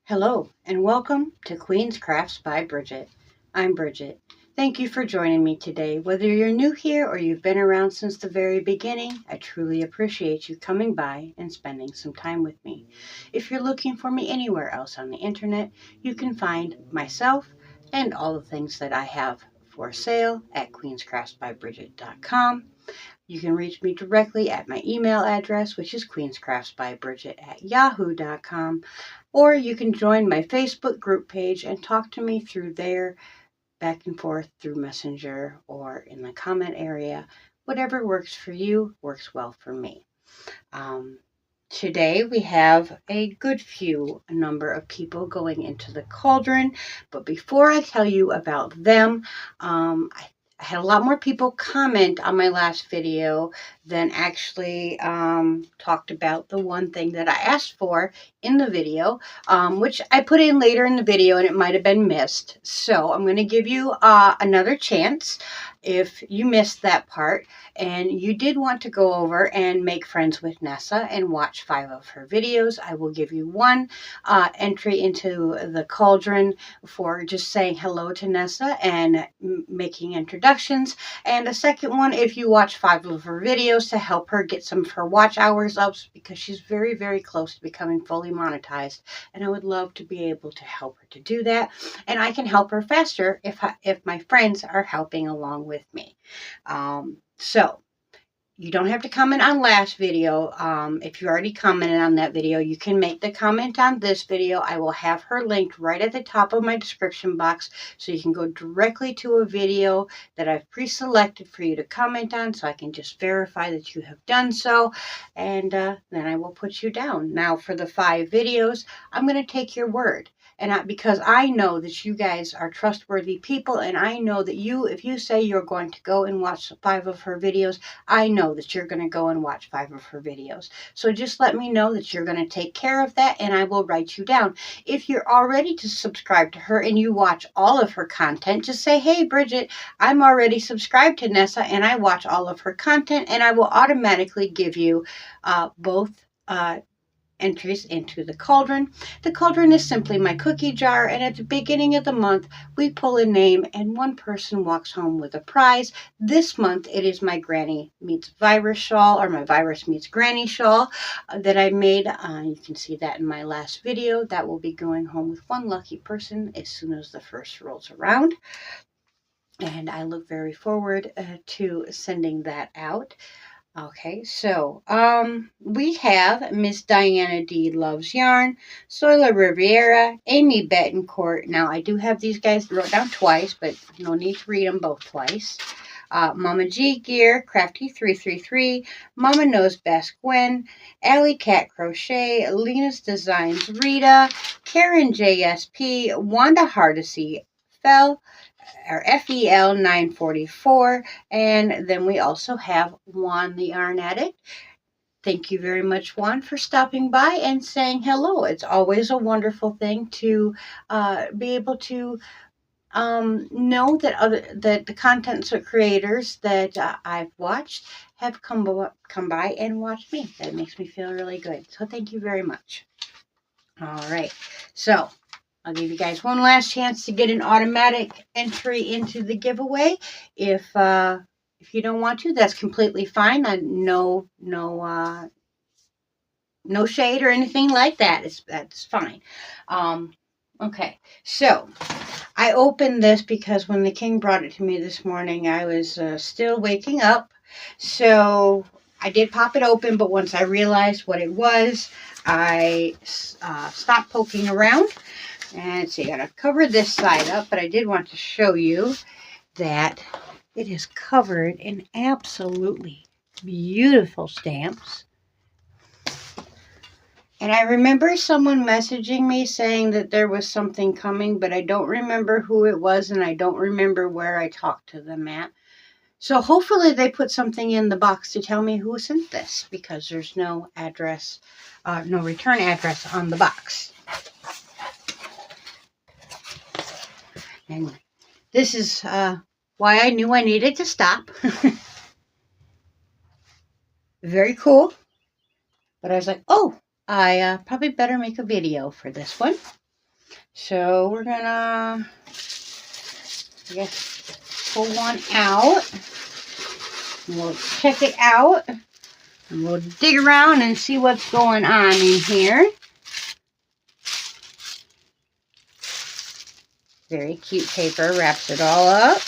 Hello and welcome to Queen's Crafts by Bridget. I'm Bridget. Thank you for joining me today. Whether you're new here or you've been around since the very beginning, I truly appreciate you coming by and spending some time with me. If you're looking for me anywhere else on the internet, you can find myself and all the things that I have for sale at queenscraftsbybridget.com. You can reach me directly at my email address, which is queenscraftsbybridget@yahoo.com, or you can join my Facebook group page and talk to me through there, back and forth through Messenger or in the comment area. Whatever works for you works well for me. Today we have a good number of people going into the cauldron, but before I tell you about them, I had a lot more people comment on my last video than actually talked about the one thing that I asked for in the video, which I put in later in the video and it might have been missed. So I'm going to give you another chance if you missed that part and you did want to go over and make friends with Nessa and watch 5 of her videos. I will give you one entry into the cauldron for just saying hello to Nessa and making introductions, and a second one if you watch 5 of her videos to help her get some of her watch hours up, because she's very, very close to becoming fully monetized, and I would love to be able to help her to do that, and I can help her faster if my friends are helping along with me. So you don't have to comment on last video. If you already commented on that video, you can make the comment on this video. I will have her linked right at the top of my description box, so you can go directly to a video that I've pre-selected for you to comment on, so I can just verify that you have done so, and then I will put you down. Now for the 5 videos, I'm going to take your word. And because I know that you guys are trustworthy people, and I know that if you say you're going to go and watch 5 of her videos, I know that you're going to go and watch 5 of her videos. So just let me know that you're going to take care of that, and I will write you down. If you're already to subscribe to her and you watch all of her content, just say, hey, Bridget, I'm already subscribed to Nessa and I watch all of her content, and I will automatically give you both entries into the cauldron. The cauldron is simply my cookie jar, and at the beginning of the month, we pull a name and one person walks home with a prize. This month, it is my Granny Meets Virus shawl, or my Virus Meets Granny shawl that I made. You can see that in my last video. That will be going home with one lucky person as soon as the first rolls around. And I look very forward to sending that out. Okay, so we have Miss Diana D. Loves Yarn, Soila Riviera, Amy Betancourt. Now, I do have these guys wrote down twice, but no need to read them both twice. Mama G Gear, Crafty333, Mama Knows Best Gwen, Alley Cat Crochet, Lena's Designs Rita, Karen JSP, Wanda Hardesty Fell, or FEL 944, and then we also have Juan the Yarn Addict. Thank you very much, Juan, for stopping by and saying hello. It's always a wonderful thing to be able to know that the content creators that I've watched have come by and watched me. That makes me feel really good. So thank you very much. All right, so I'll give you guys one last chance to get an automatic entry into the giveaway. If you don't want to, that's completely fine. No shade or anything like that. That's fine. Okay, so I opened this because when the king brought it to me this morning, I was still waking up. So I did pop it open, but once I realized what it was, I stopped poking around. And so you gotta cover this side up, but I did want to show you that it is covered in absolutely beautiful stamps. And I remember someone messaging me saying that there was something coming, but I don't remember who it was, and I don't remember where I talked to them at. So hopefully they put something in the box to tell me who sent this, because there's no address, no return address on the box. And this is why I knew I needed to stop. Very cool. But I was like, oh, I probably better make a video for this one. So we're gonna, I guess, pull one out. And we'll check it out. And we'll dig around and see what's going on in here. Very cute paper. Wraps it all up.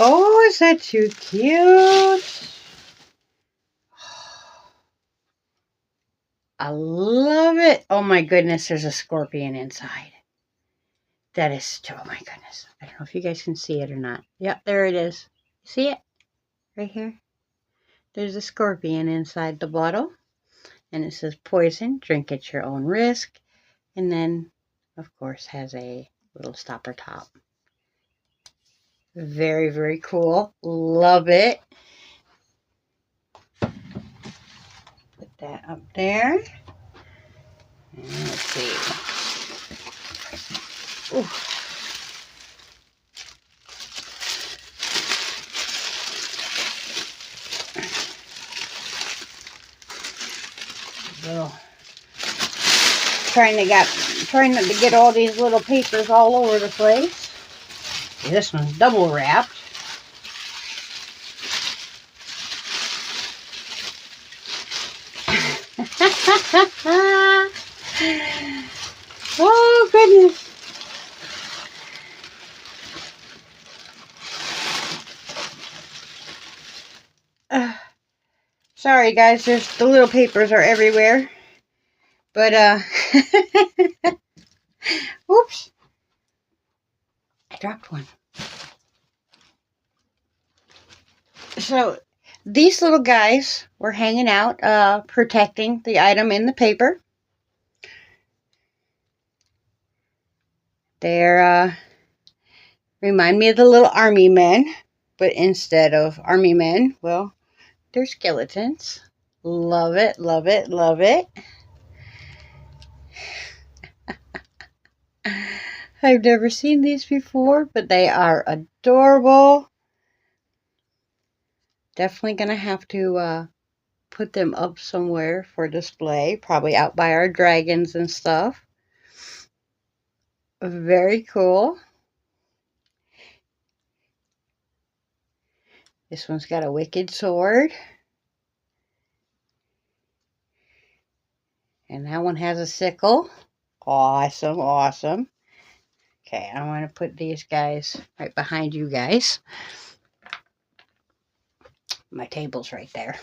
Oh, is that too cute? I love it. Oh my goodness, there's a scorpion inside. That is, oh my goodness. I don't know if you guys can see it or not. Yep, there it is. See it? Right here. There's a scorpion inside the bottle. And it says poison, drink at your own risk. And then, of course, has a little stopper top. Very, very cool. Love it. Put that up there. And let's see. Ooh. Little, trying not to get all these little papers all over the place. This one's double wrapped. Oh goodness. Sorry guys, the little papers are everywhere. But oops. I dropped one. So these little guys were hanging out, protecting the item in the paper. They're remind me of the little army men, but instead of army men, well, they're skeletons. Love it, love it, love it. I've never seen these before, but they are adorable. Definitely gonna have to put them up somewhere for display, probably out by our dragons and stuff. Very cool. This one's got a wicked sword. And that one has a sickle. Awesome, awesome. Okay, I want to put these guys right behind you guys. My table's right there.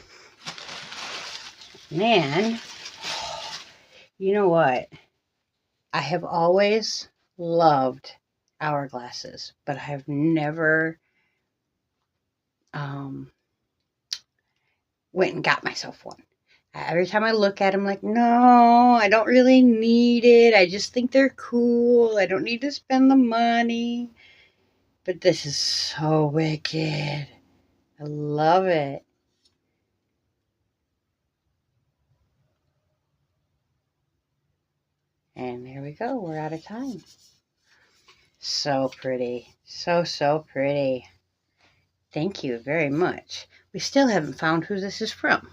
Man, you know what? I have always loved hourglasses, but I have never went and got myself one. Every time I look at them, like, no, I don't really need it. I just think they're cool. I don't need to spend the money. But this is so wicked. I love it. And there we go. We're out of time. So pretty. So, so pretty. Thank you very much. We still haven't found who this is from.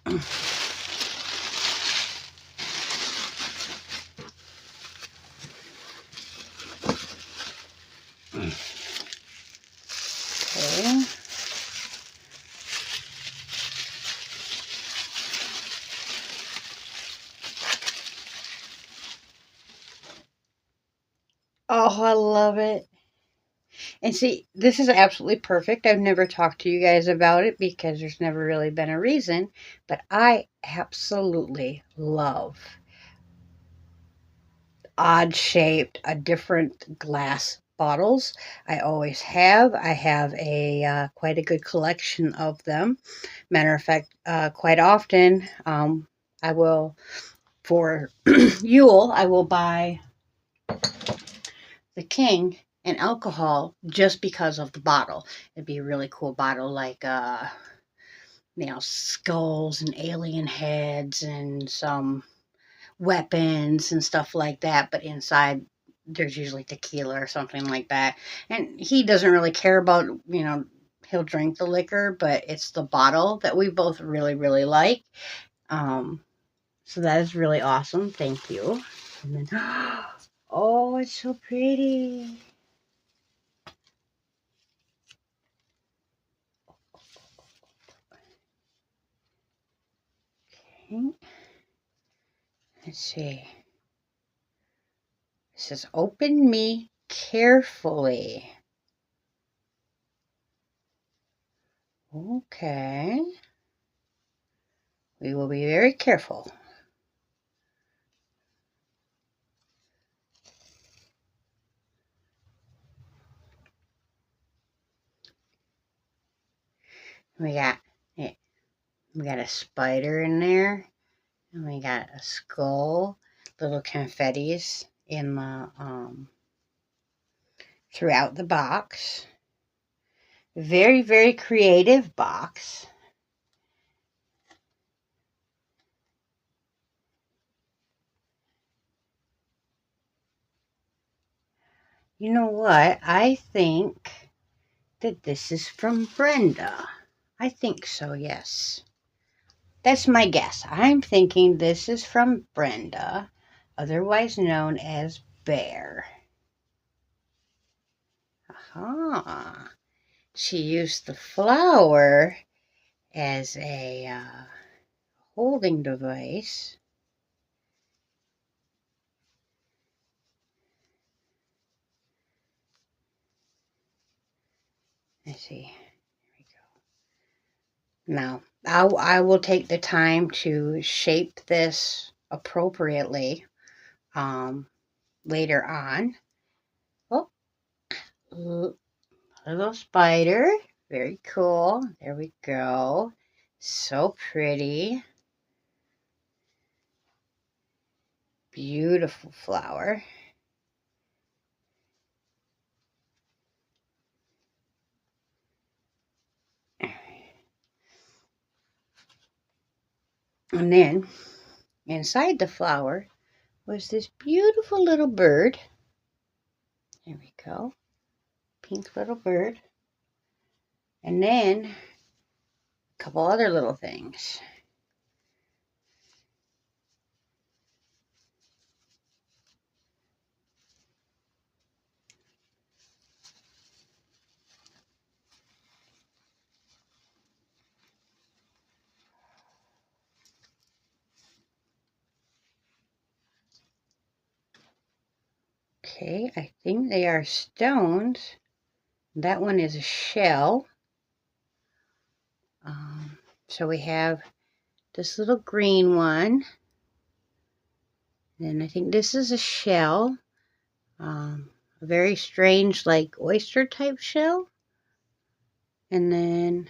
Okay. Oh, I love it. And see, this is absolutely perfect. I've never talked to you guys about it because there's never really been a reason. But I absolutely love odd-shaped, different glass bottles. I always have. I have a quite a good collection of them. Matter of fact, quite often I will, for Yule, I will buy the king and alcohol just because of the bottle. It'd be a really cool bottle, like skulls and alien heads and some weapons and stuff like that, but inside there's usually tequila or something like that. And he doesn't really care about, he'll drink the liquor, but it's the bottle that we both really, really like. So that is really awesome. Thank you. And then, oh, it's so pretty. Okay. Let's see. It says, open me carefully. Okay. We will be very careful. We got a spider in there, and we got a skull, little confettis in the throughout the box. Very, very creative box. You know what? I think that this is from Brenda. I think so, yes. That's my guess. I'm thinking this is from Brenda, otherwise known as Bear. Aha. She used the flower as a holding device. Let's see. Here we go. Now, I will take the time to shape this appropriately later on. Oh, little spider. Very cool. There we go. So pretty. Beautiful flower. And then inside the flower was this beautiful little bird. There we go. Pink little bird. And then a couple other little things. Okay, I think they are stones. That one is a shell. So we have this little green one. And I think this is a shell. A very strange, like oyster type shell. And then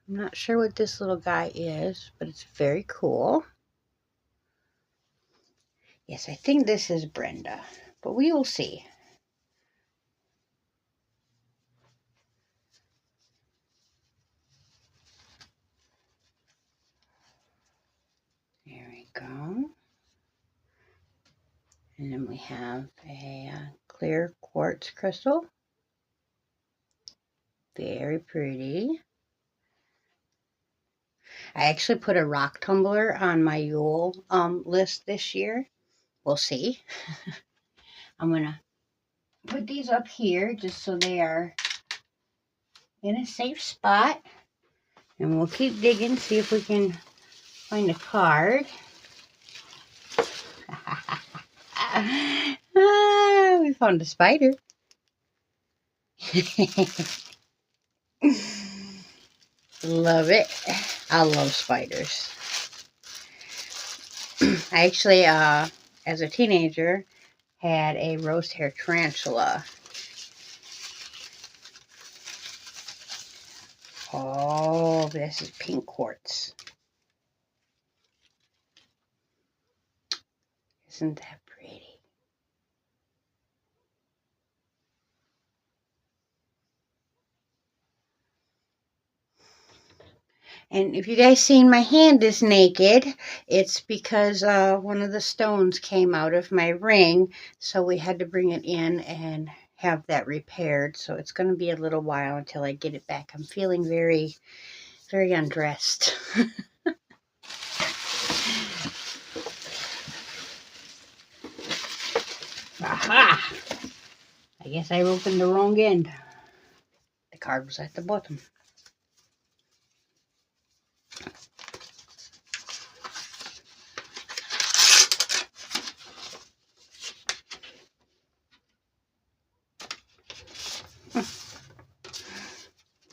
I'm not sure what this little guy is, but it's very cool. Yes, I think this is Brenda, but we will see. There we go. And then we have a clear quartz crystal. Very pretty. I actually put a rock tumbler on my Yule list this year. We'll see. I'm going to put these up here just so they are in a safe spot. And we'll keep digging, see if we can find a card. We found a spider. Love it. I love spiders. I actually, as a teenager, had a rose hair tarantula. Oh, this is pink quartz. Isn't that pretty? And if you guys seen my hand is naked, it's because one of the stones came out of my ring, so we had to bring it in and have that repaired. So it's going to be a little while until I get it back. I'm feeling very, very undressed. Ah! I guess I opened the wrong end. The card was at the bottom.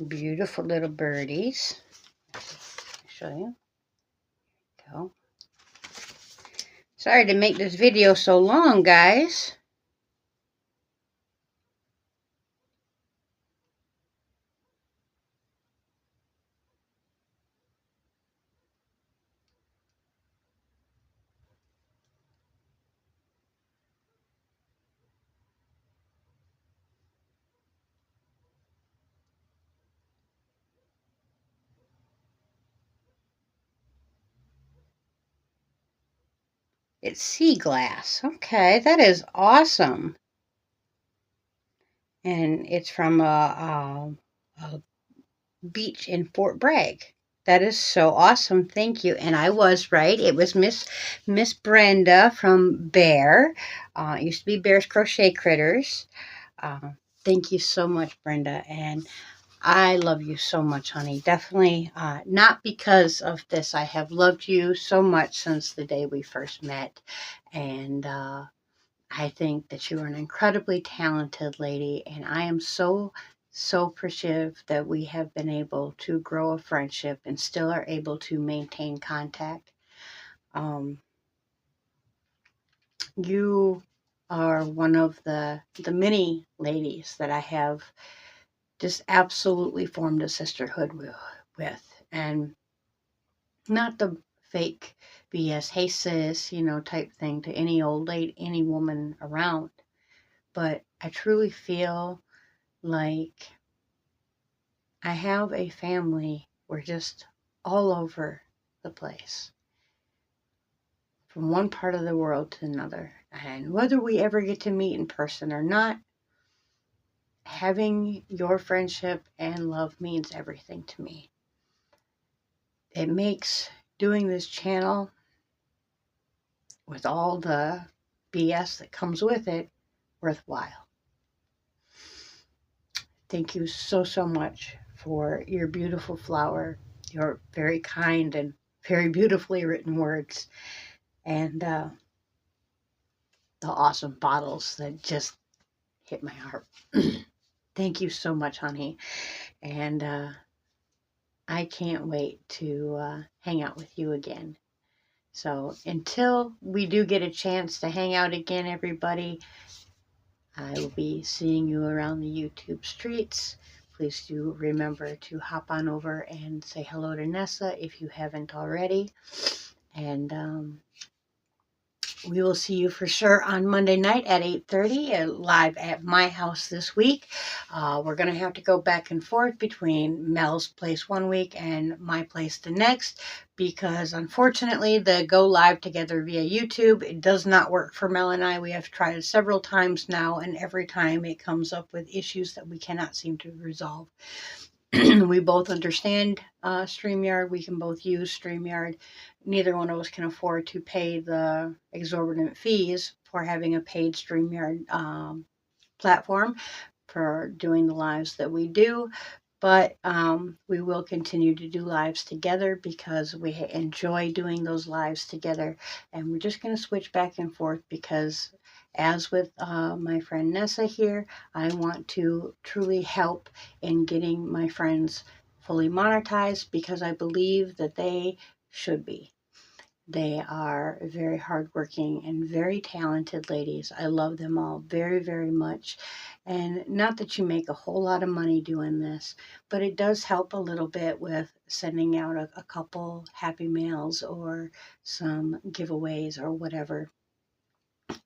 Beautiful little birdies. I'll show you. Go. Sorry to make this video so long, guys. It's sea glass. Okay, that is awesome. And it's from a beach in Fort Bragg. That is so awesome. Thank you. And I was right. It was Miss Brenda from Bear. It used to be Bear's Crochet Critters. Thank you so much, Brenda. And I love you so much, honey. Definitely not because of this. I have loved you so much since the day we first met. And I think that you are an incredibly talented lady. And I am so appreciative that we have been able to grow a friendship and still are able to maintain contact. You are one of the many ladies that I have just absolutely formed a sisterhood with, and not the fake BS, hey sis, type thing to any old lady, any woman around, but I truly feel like I have a family. We're just all over the place, from one part of the world to another, and whether we ever get to meet in person or not, having your friendship and love means everything to me. It makes doing this channel, with all the BS that comes with it, worthwhile. Thank you so much for your beautiful flower, your very kind and very beautifully written words, and the awesome bottles that just hit my heart. Thank you so much, honey. And I can't wait to hang out with you again. So until we do get a chance to hang out again, everybody, I will be seeing you around the YouTube streets. Please do remember to hop on over and say hello to Nessa if you haven't already. And we will see you for sure on Monday night at 8:30 live at my house this week. We're going to have to go back and forth between Mel's place one week and my place the next, because unfortunately the go live together via YouTube, it does not work for Mel and I. We have tried it several times now, and every time it comes up with issues that we cannot seem to resolve. We both understand StreamYard. We can both use StreamYard. Neither one of us can afford to pay the exorbitant fees for having a paid StreamYard platform for doing the lives that we do. But we will continue to do lives together because we enjoy doing those lives together. And we're just going to switch back and forth because, as with my friend Nessa here, I want to truly help in getting my friends fully monetized because I believe that they should be. They are very hardworking and very talented ladies. I love them all very, very much. And not that you make a whole lot of money doing this, but it does help a little bit with sending out a couple happy mails or some giveaways or whatever.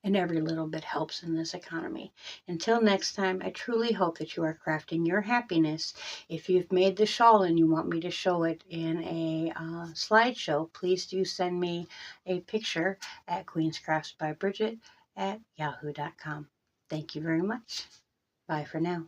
And every little bit helps in this economy. Until next time, I truly hope that you are crafting your happiness. If you've made the shawl and you want me to show it in a slideshow, please do send me a picture at Queenscraftsbybridget at yahoo.com. Thank you very much. Bye for now.